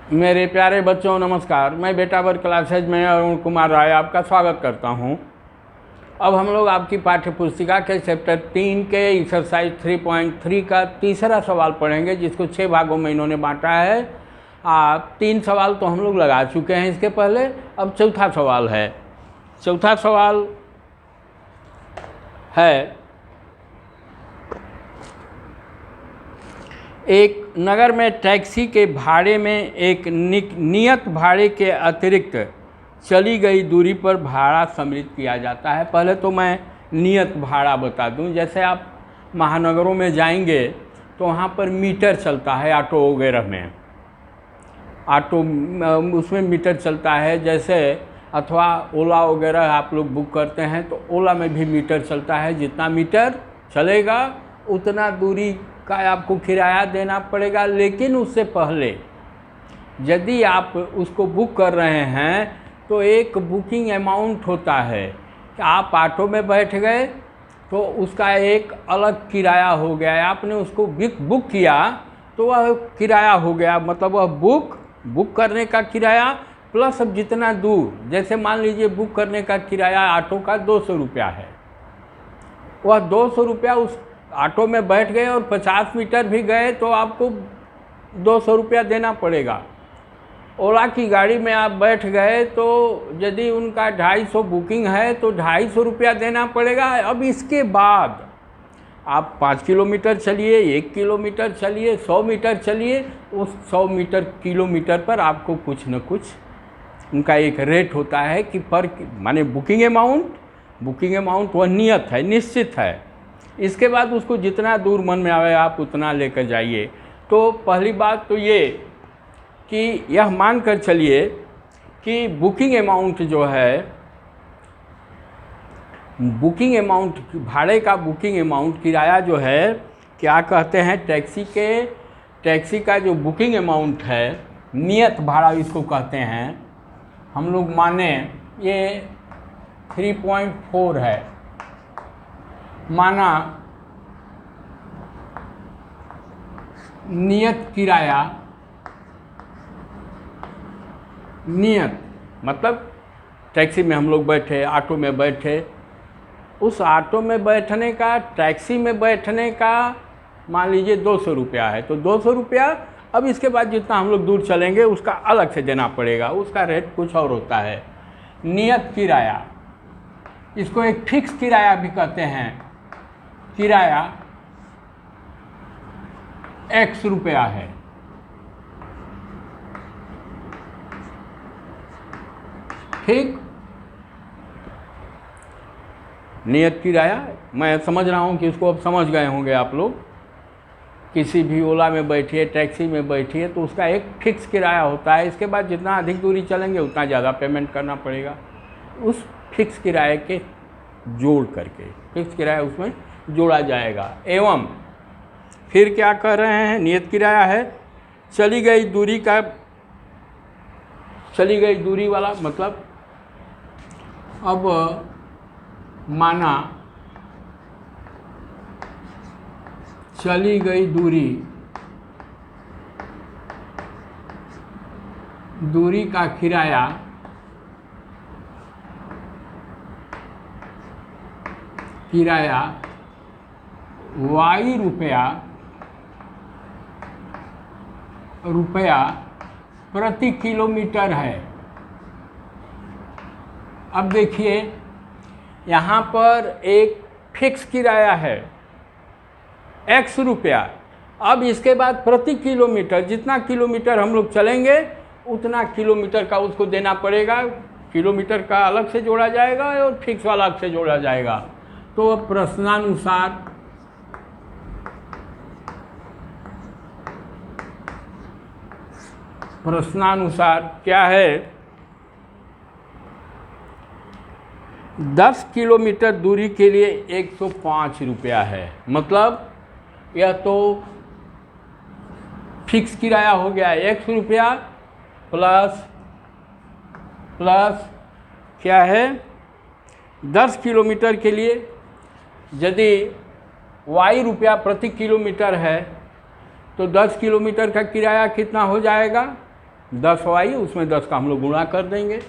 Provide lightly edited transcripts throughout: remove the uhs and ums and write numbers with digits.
मेरे प्यारे बच्चों नमस्कार। मैं बेटा वर्ग क्लासेज में अरुण कुमार राय आपका स्वागत करता हूं। अब हम लोग आपकी पाठ्य पुस्तिका के चैप्टर 3 के एक्सरसाइज 3.3 का तीसरा सवाल पढ़ेंगे, जिसको 6 भागों में इन्होंने बांटा है। 3 सवाल तो हम लोग लगा चुके हैं इसके पहले। अब चौथा सवाल है। चौथा सवाल है, एक नगर में टैक्सी के भाड़े में एक नियत भाड़े के अतिरिक्त चली गई दूरी पर भाड़ा सम्मिलित किया जाता है। पहले तो मैं नियत भाड़ा बता दूं। जैसे आप महानगरों में जाएंगे तो वहाँ पर मीटर चलता है, ऑटो वगैरह में ऑटो उसमें मीटर चलता है। जैसे अथवा ओला वगैरह आप लोग बुक करते हैं तो ओला में भी मीटर चलता है। जितना मीटर चलेगा उतना दूरी का आपको किराया देना पड़ेगा। लेकिन उससे पहले यदि आप उसको बुक कर रहे हैं तो एक बुकिंग अमाउंट होता है कि आप ऑटो में बैठ गए तो उसका एक अलग किराया हो गया। आपने उसको बुक किया तो वह किराया हो गया, मतलब वह बुक करने का किराया प्लस अब जितना दूर, जैसे मान लीजिए बुक करने का किराया ऑटो का 200 रुपया है, वह 200 रुपया उस ऑटो में बैठ गए और 50 मीटर भी गए तो आपको 200 रुपया देना पड़ेगा। ओला की गाड़ी में आप बैठ गए तो यदि उनका 250 बुकिंग है तो 250 रुपया देना पड़ेगा। अब इसके बाद आप 5 किलोमीटर चलिए, 1 किलोमीटर चलिए, 100 मीटर चलिए, उस 100 किलोमीटर पर आपको कुछ न कुछ उनका एक रेट होता है कि पर माने बुकिंग अमाउंट वह नियत है, निश्चित है। इसके बाद उसको जितना दूर मन में आवे आप उतना लेकर जाइए। तो पहली बात तो ये कि यह मान कर चलिए कि बुकिंग अमाउंट जो है, बुकिंग अमाउंट भाड़े का बुकिंग अमाउंट किराया जो है, क्या कहते हैं, टैक्सी का जो बुकिंग अमाउंट है, नियत भाड़ा इसको कहते हैं। हम लोग माने ये 3.4 है, माना नियत किराया, नियत मतलब टैक्सी में हम लोग बैठे, ऑटो में बैठे, उस ऑटो में बैठने का, टैक्सी में बैठने का मान लीजिए 200 रुपया है तो 200 रुपया। अब इसके बाद जितना हम लोग दूर चलेंगे उसका अलग से देना पड़ेगा, उसका रेट कुछ और होता है। नियत किराया, इसको एक फिक्स किराया भी कहते हैं। किराया X रुपया है। ठीक, नियत किराया मैं समझ रहा हूँ कि उसको अब समझ गए होंगे आप लोग। किसी भी ओला में बैठिए, टैक्सी में बैठिए तो उसका एक फिक्स किराया होता है। इसके बाद जितना अधिक दूरी चलेंगे उतना ज़्यादा पेमेंट करना पड़ेगा। उस फिक्स किराए के जोड़ करके फिक्स किराया उसमें जोड़ा जाएगा। एवं फिर क्या कह रहे हैं, नियत किराया है चली गई दूरी वाला, मतलब अब माना चली गई दूरी का किराया Y रुपया प्रति किलोमीटर है। अब देखिए यहाँ पर एक फिक्स किराया है X रुपया। अब इसके बाद प्रति किलोमीटर, जितना किलोमीटर हम लोग चलेंगे उतना किलोमीटर का उसको देना पड़ेगा। किलोमीटर का अलग से जोड़ा जाएगा और फिक्स वाला अलग से जोड़ा जाएगा। तो प्रश्नानुसार क्या है, 10 किलोमीटर दूरी के लिए 105 रुपया है। मतलब यह तो फिक्स किराया हो गया 100 रुपया प्लस क्या है, 10 किलोमीटर के लिए यदि Y रुपया प्रति किलोमीटर है तो 10 किलोमीटर का किराया कितना हो जाएगा, 10y, उसमें 10 का हम लोग गुणा कर देंगे।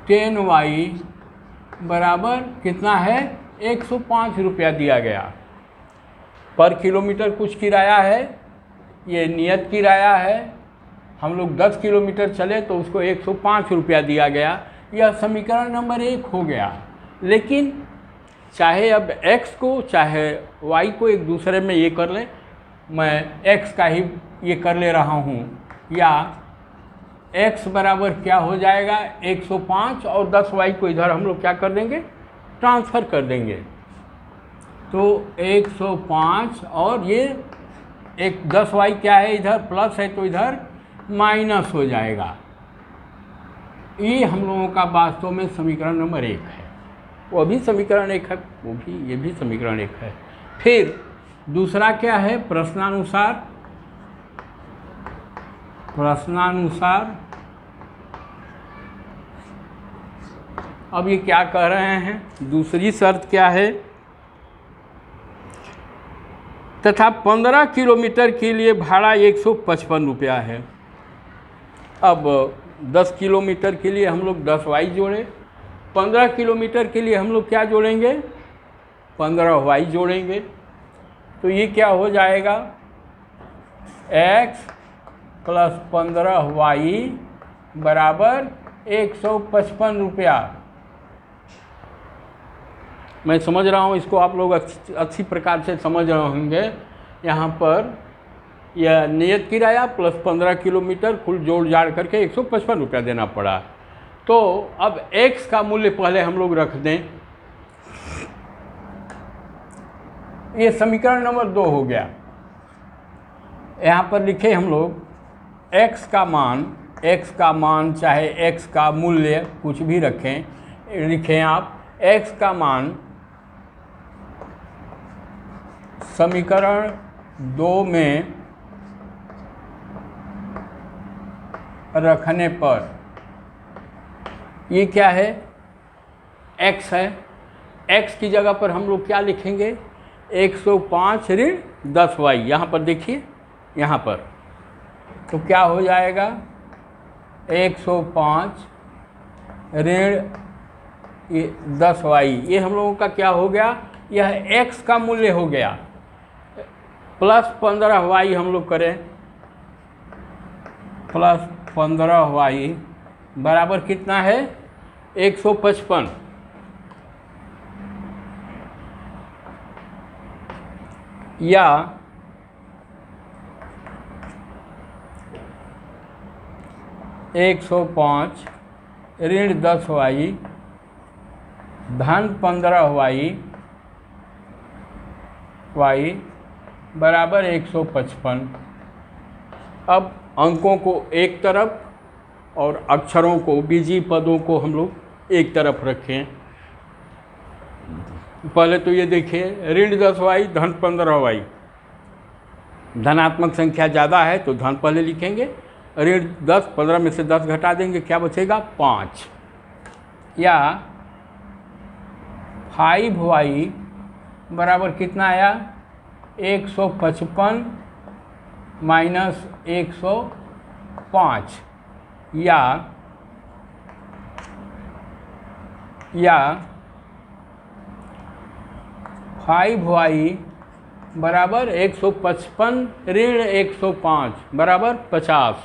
10y बराबर कितना है, 105 रुपया दिया गया। पर किलोमीटर कुछ किराया है, ये नियत किराया है। हम लोग 10 किलोमीटर चले तो उसको 105 रुपया दिया गया। यह समीकरण नंबर 1 हो गया। लेकिन चाहे अब x को चाहे y को एक दूसरे में ये कर लें, मैं x का ही ये कर ले रहा हूँ, या x बराबर क्या हो जाएगा 105 और 10y को इधर हम लोग क्या कर देंगे, ट्रांसफ़र कर देंगे। तो 105 और ये एक 10y क्या है, इधर प्लस है तो इधर माइनस हो जाएगा। ये हम लोगों का वास्तव में समीकरण नंबर 1 है। वो भी समीकरण 1 है, वो भी, ये भी समीकरण 1 है। फिर दूसरा क्या है, प्रश्नानुसार। अब ये क्या कह रहे हैं, दूसरी शर्त क्या है, तथा 15 किलोमीटर के लिए भाड़ा 155 रुपया है। अब 10 किलोमीटर के लिए हम लोग 10y जोड़े, 15 किलोमीटर के लिए हम लोग क्या जोड़ेंगे, 15y जोड़ेंगे। तो ये क्या हो जाएगा, x प्लस 15y बराबर 155 रुपया। मैं समझ रहा हूँ, इसको आप लोग अच्छी प्रकार से समझ रहे होंगे। यहाँ पर यह नियत किराया प्लस 15 किलोमीटर कुल जोड़ जाड़ करके 155 रुपया देना पड़ा। तो अब x का मूल्य पहले हम लोग रख दें। ये समीकरण नंबर 2 हो गया। यहाँ पर लिखे हम लोग x का मान चाहे x का मूल्य कुछ भी रखें, लिखें आप x का मान समीकरण 2 में रखने पर ये क्या है, x है। x की जगह पर हम लोग क्या लिखेंगे, 105 ऋण 10y। यहाँ पर देखिए, यहाँ पर तो क्या हो जाएगा, 105 ऋण 10y। ये हम लोगों का क्या हो गया, यह x का मूल्य हो गया, प्लस 15y हम लोग करें, प्लस 15y बराबर कितना है, 155। या 105 ऋण 10y धन 15y बराबर 155। अब अंकों को एक तरफ और अक्षरों को, बीजीय पदों को हम लोग एक तरफ रखें। पहले तो ये देखिए, ऋण 10y धन 15y, धनात्मक संख्या ज़्यादा है तो धन पहले लिखेंगे। ऋण 10, 15 में से 10 घटा देंगे, क्या बचेगा 5। या 5y बराबर कितना आया, 155 माइनस 105। या 5y बराबर 155 ऋण 105 बराबर 50।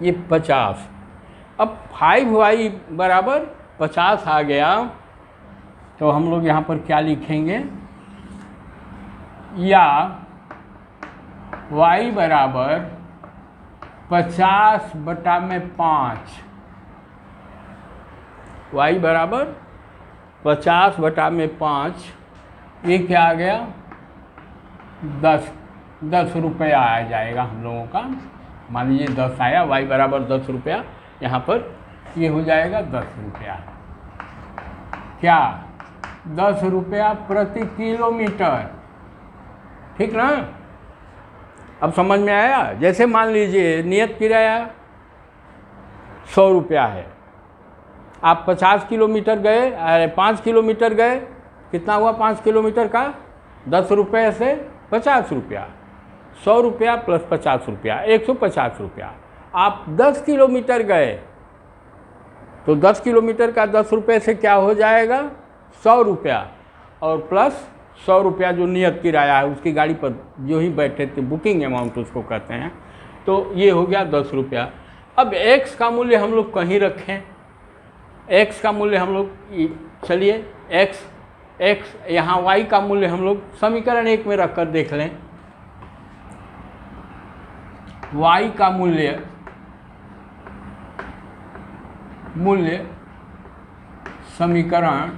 ये 50। अब 5y बराबर 50 आ गया, तो हम लोग यहाँ पर क्या लिखेंगे, या y बराबर 50/5। y बराबर 50/5। ये क्या आ गया, 10 रुपया आ जाएगा हम लोगों का। मान लीजिए 10 आया, y बराबर 10 रुपया, यहाँ पर ये हो जाएगा 10 रुपया। क्या 10 रुपया प्रति किलोमीटर, ठीक ना। अब समझ में आया। जैसे मान लीजिए नियत किराया 100 रुपया है, आप 50 किलोमीटर गए, अरे 5 किलोमीटर गए, कितना हुआ 5 किलोमीटर का, 10 रुपये से 50 रुपया। 100 रुपया प्लस 50 रुपया, 150 रुपया। आप 10 किलोमीटर गए तो 10 किलोमीटर का 10 रुपये से क्या हो जाएगा, 100 रुपया, और प्लस 100 रुपया जो नियत किराया है उसकी गाड़ी पर जो ही बैठे थे, बुकिंग अमाउंट उसको कहते हैं, तो ये हो गया 10 रुपया। अब x का मूल्य हम लोग कहीं रखें, x का मूल्य हम लोग, चलिए x यहाँ y का मूल्य हम लोग समीकरण 1 में रख कर देख लें। y का मूल्य समीकरण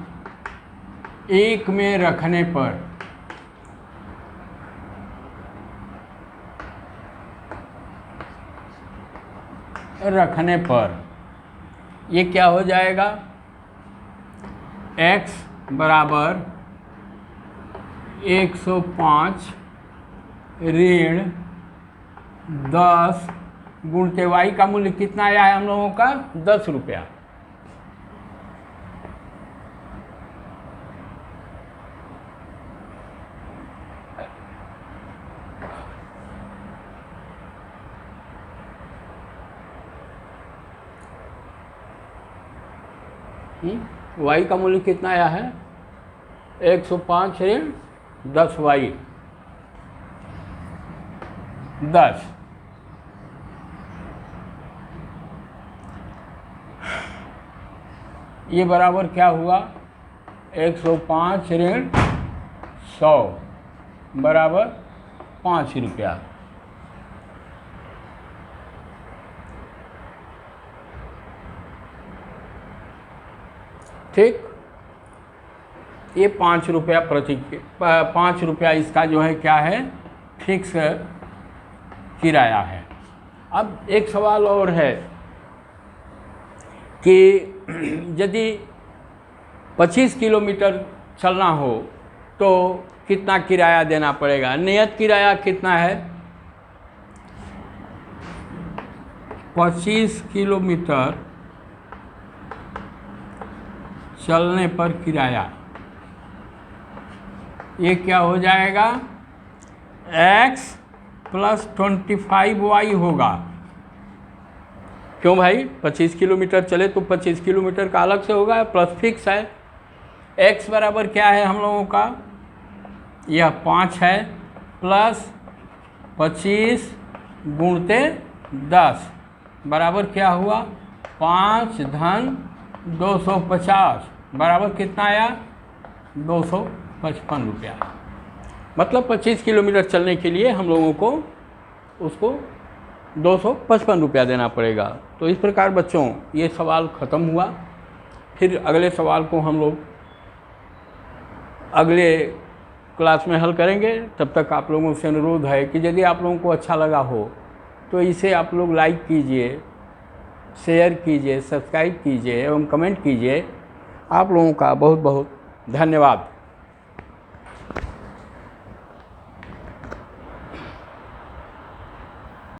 1 में रखने पर ये क्या हो जाएगा, x बराबर 105 ऋण 10 गुणते y का मूल्य कितना आया है हम लोगों का, 10 रुपया। y का मूल्य कितना आया है, 105 ऋण 10y 10। ये बराबर क्या हुआ, 105 ऋण 100 बराबर 5 रुपया। ठीक, ये 5 रुपया 5 रुपया इसका जो है क्या है, फिक्स किराया है। अब एक सवाल और है कि यदि 25 किलोमीटर चलना हो तो कितना किराया देना पड़ेगा। नियत किराया कितना है, 25 किलोमीटर चलने पर किराया, ये क्या हो जाएगा, x प्लस 25y होगा। क्यों भाई, 25 किलोमीटर चले तो 25 किलोमीटर का अलग से होगा, प्लस फिक्स है। x बराबर क्या है हम लोगों का, यह 5 है, प्लस 25 गुणते 10 बराबर क्या हुआ, 5 धन 250 बराबर कितना आया, 255 रुपया। मतलब 25 किलोमीटर चलने के लिए हम लोगों को उसको 255 रुपया देना पड़ेगा। तो इस प्रकार बच्चों ये सवाल ख़त्म हुआ। फिर अगले सवाल को हम लोग अगले क्लास में हल करेंगे। तब तक आप लोगों से अनुरोध है कि यदि आप लोगों को अच्छा लगा हो तो इसे आप लोग लाइक कीजिए, शेयर कीजिए, सब्सक्राइब कीजिए एवं कमेंट कीजिए। आप लोगों का बहुत बहुत धन्यवाद।